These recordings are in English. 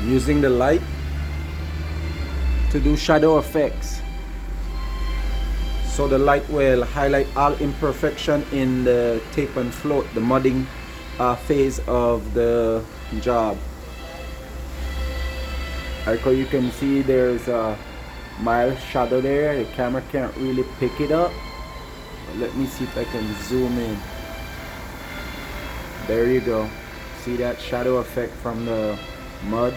using the light to do shadow effects. So the light will highlight all imperfection in the tape and float, the mudding phase of the job. Like how you can see, there's a mild shadow there. The camera can't really pick it up. Let me see if I can zoom in. There you go. See that shadow effect from the mud?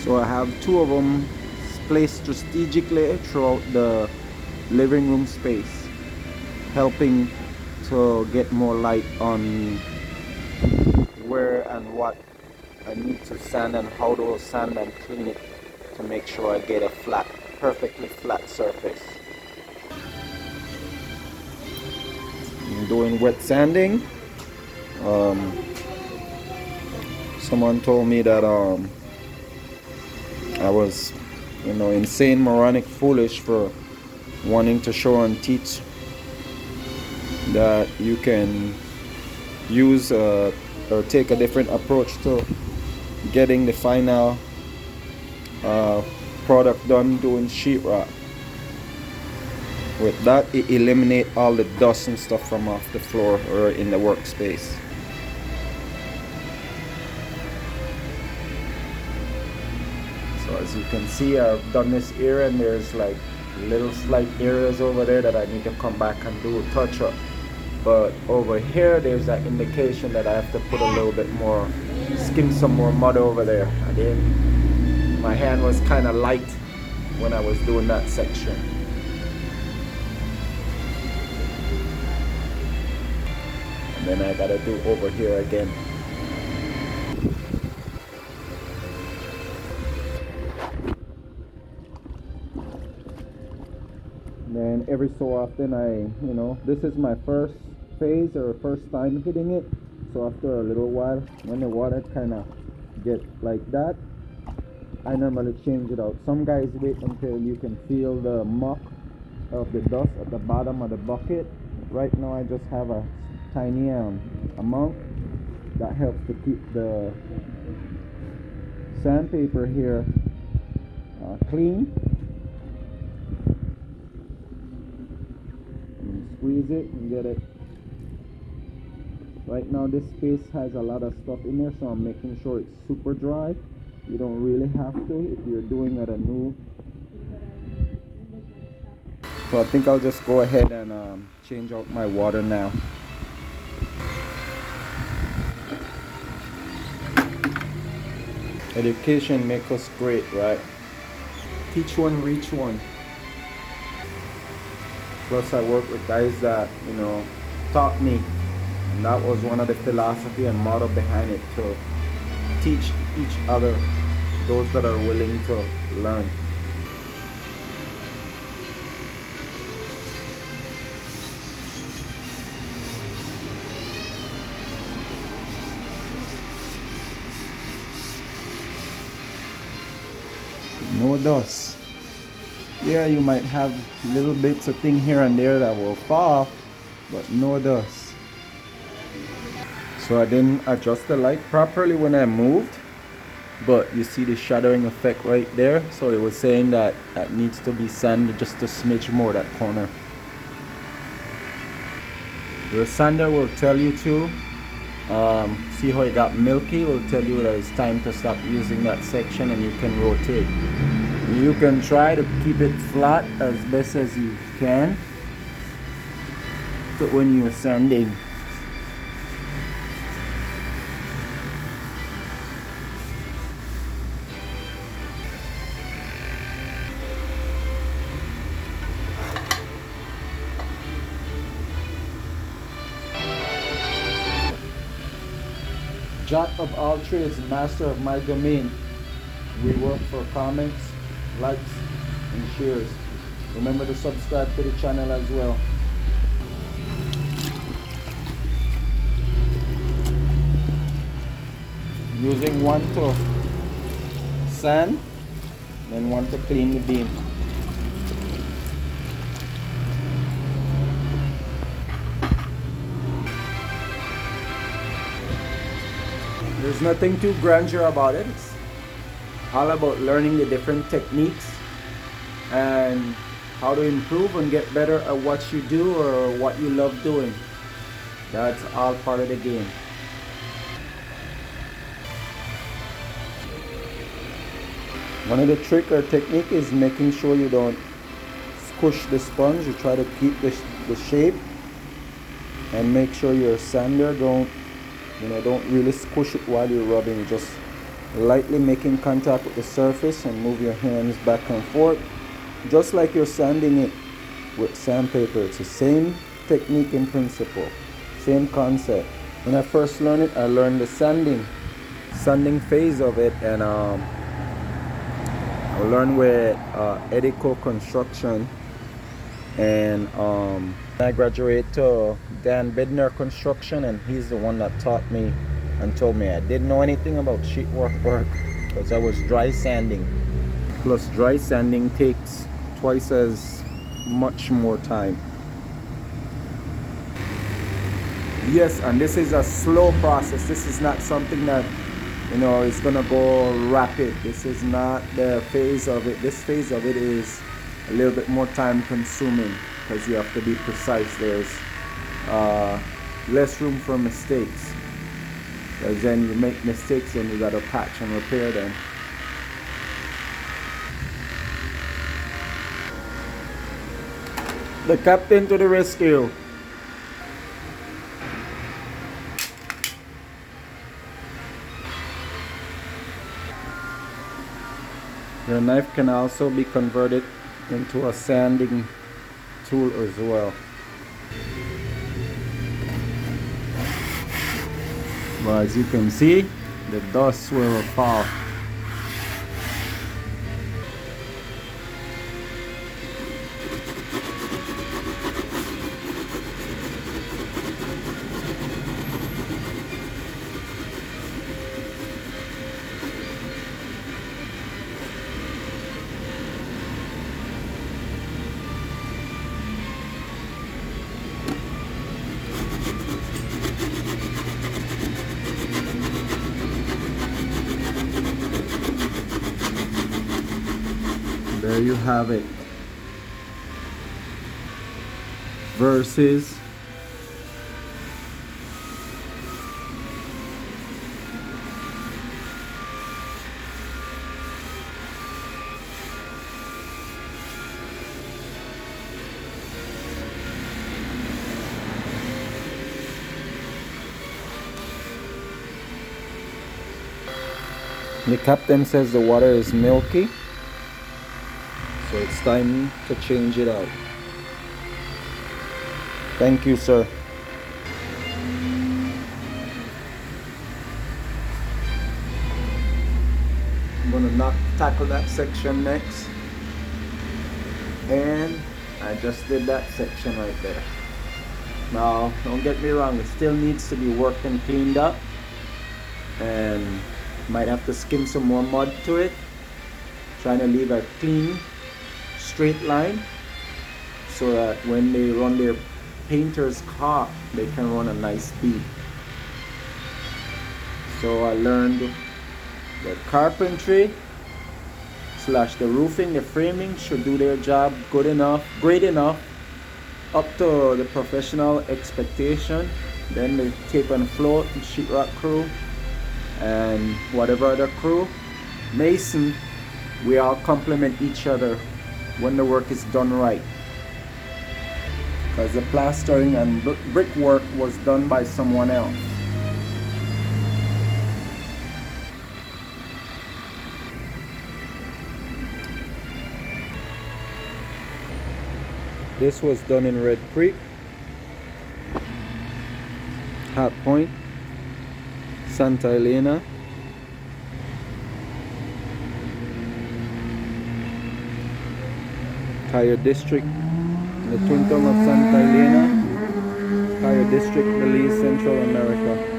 So I have two of them placed strategically throughout the living room space, helping to get more light on where and what I need to sand and how to sand and clean it to make sure I get a flat, perfectly flat surface. I'm doing wet sanding. Someone told me that I was, insane, moronic, foolish for wanting to show and teach that you can use or take a different approach to getting the final product done doing SheetRock. With that, it eliminates all the dust and stuff from off the floor or in the workspace. So as you can see, I've done this area and there's like little slight areas over there that I need to come back and do a touch up. But over here, there's that indication that I have to put a little bit more, skim some more mud over there. And then my hand was kind of light when I was doing that section. And then I gotta do over here again. Then every so often this is my first phase or first time hitting it. So after a little while, when the water kind of gets like that, I normally change it out. Some guys wait until you can feel the muck of the dust at the bottom of the bucket. Right now I just have a tiny amount that helps to keep the sandpaper here clean. Squeeze it and get it. Right now this space has a lot of stuff in there, so I'm making sure it's super dry. You don't really have to if you're doing it anew. So I think I'll just go ahead and change out my water now. Education makes us great, right? Teach one, reach one. Plus I work with guys that, taught me. And that was one of the philosophy and motto behind it, to teach each other, those that are willing to learn. No dust. Yeah, you might have little bits of thing here and there that will fall off, but no dust. So I didn't adjust the light properly when I moved, but you see the shadowing effect right there. So it was saying that that needs to be sanded just a smidge more, that corner. The sander will tell you to see how it got milky. It will tell you that it's time to stop using that section and you can rotate. You can try to keep it flat as best as you can, but when you're sanding, Jack of all trades, master of my domain. We work for comments, likes, and shares. Remember to subscribe to the channel as well. using one to sand and one to clean the beam. There's nothing too grandeur about it. It's all about learning the different techniques and how to improve and get better at what you do or what you love doing. That's all part of the game. One of the trick or technique is making sure you don't squish the sponge. You try to keep the shape and make sure your sander don't really squish it while you're rubbing. Just lightly making contact with the surface and move your hands back and forth, just like you're sanding it with sandpaper. It's the same technique in principle, same concept. When I first learned it, I learned the sanding phase of it, and I learned with Edico Construction, and I graduated to Dan Bidner Construction, and he's the one that taught me and told me I didn't know anything about sheetrock work because I was dry sanding. Plus dry sanding takes twice as much more time. Yes, and this is a slow process. This is not something that is gonna go rapid. This is not the phase of it. This phase of it is a little bit more time consuming because you have to be precise. There's less room for mistakes, because then you make mistakes and you gotta patch and repair them. The captain to the rescue. Your knife can also be converted into a sanding tool as well. Well, as you can see, the dust will fall. There you have it. Versus the captain says the water is milky, so it's time to change it out. Thank you, sir. I'm gonna tackle that section next. And I just did that section right there. Now, don't get me wrong, it still needs to be worked and cleaned up. And might have to skim some more mud to it. Trying to leave a clean, straight line so that when they run their painter's caulk, they can run a nice bead. So I learned the carpentry / the roofing, the framing should do their job good enough, great enough, up to the professional expectation. Then the tape and float, the sheetrock crew, and whatever other crew, mason, we all complement each other when the work is done right. Because the plastering and brickwork was done by someone else. This was done in Red Creek, Hot Point, Santa Elena, Cayo District, in the twin town of Santa Elena, Cayo District, Belize, Central America.